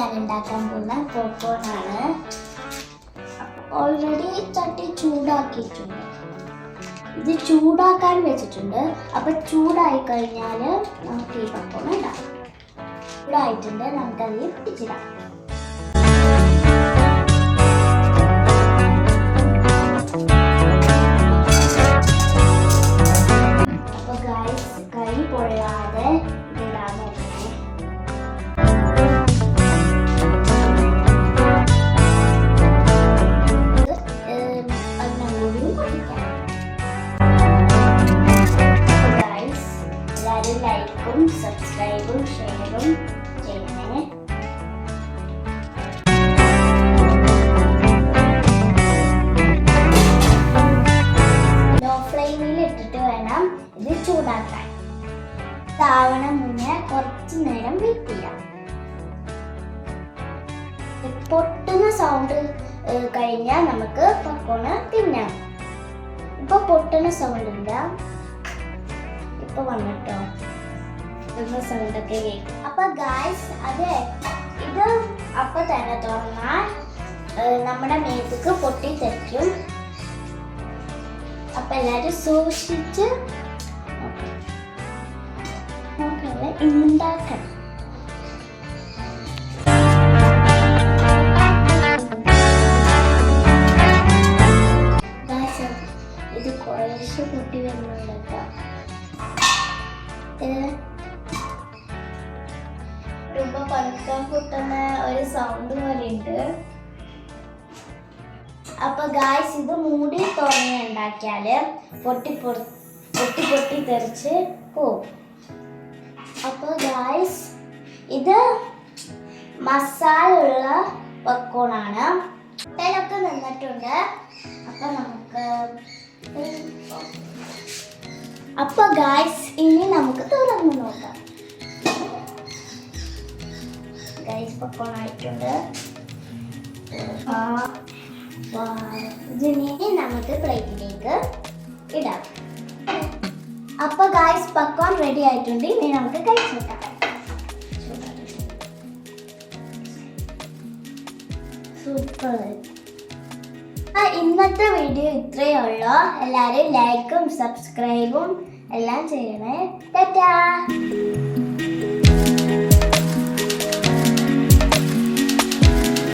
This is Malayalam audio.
ഞാൻ ഉണ്ടാക്കാൻ പോകുന്ന പോപ്കോൺ ആണ്. ഓൾറെഡി ചട്ടി ചൂടാക്കിയിട്ടുണ്ട്. ഇത് ചൂടാക്കാൻ വെച്ചിട്ടുണ്ട്. അപ്പോൾ ചൂടായി കഴിഞ്ഞാൽ നമുക്ക് ഈ പോപ്കോൺ ഉണ്ടാക്കാം. ചൂടായിട്ടുണ്ട്, നമുക്കതിൽ പിടിച്ചിടാം. അപ്പോൾ ഗൈസ്, കൈ പൊള്ളാതെ ഇതിടാൻ നോക്കണേ. ലൈക്കും സബ്സ്ക്രൈബും ഷെയറും ചെയ്യണേ. ലോ ഫ്ലെയിമിൽ ഇട്ടിട്ട് വേണം ഇത് ചൂടാക്കാൻ. താവണ മുന്നേ കുറച്ച് നേരം വെയിറ്റ് ചെയ്യാം. പൊട്ടുന്ന സൗണ്ട് കഴിഞ്ഞാൽ നമുക്ക് പോപ്കോൺ തിന്നാം. ഇപ്പൊ പൊട്ടുന്ന സൗണ്ട് ഇല്ല, ഇപ്പൊ വന്നിട്ടോ സൗണ്ടൊക്കെ കേൾക്കും. അപ്പൊ ഗായ്സ്, ഇത് അപ്പൊ തന്നെ തുറന്നാൽ നമ്മുടെ മേത്തേക്ക് പൊട്ടി തെറ്റും. അപ്പൊ എല്ലാരും സൂക്ഷിച്ച് ഉണ്ടാക്കണം. ഇത് കുറേശ്ശെ പൊട്ടി വരുന്നുണ്ട് കേട്ടോ. രൂപ പതുക്കാൻ പൊട്ടുന്ന ഒരു സൗണ്ട് പോലെ ഉണ്ട്. അപ്പൊ ഗായ്സ്, ഇത് മൂടി തുറന്ന് ഉണ്ടാക്കിയാല് പൊട്ടി തെറിച്ച് പോവും. അപ്പൊ ഗായ്സ്, ഇത് മസാല ഉള്ള പോപ്കോൺ ആണ്. മുട്ടയിലൊക്കെ നിന്നിട്ടുണ്ട്. അപ്പൊ ഗായ്സ്, ഇനി നമുക്ക് തുറന്ന് നോക്കാം. ഗൈസ്, പോപ്കോൺ ആയിട്ടുണ്ട്. ഇതിനെ നമുക്ക് പ്ലേറ്റിലേക്ക് ഇടാം. അപ്പൊ ഗൈസ്, പോപ്കോൺ റെഡി ആയിട്ടുണ്ട്. ഇനി നമുക്ക് കഴിച്ചു നോക്കാം. സൂപ്പർ. ഇന്നത്തെ വീഡിയോ ഇത്രയേ ഉള്ളൂ. എല്ലാവരും ലൈക്കും സബ്സ്ക്രൈബും എല്ലാം ചെയ്യണേ. ടാറ്റാ.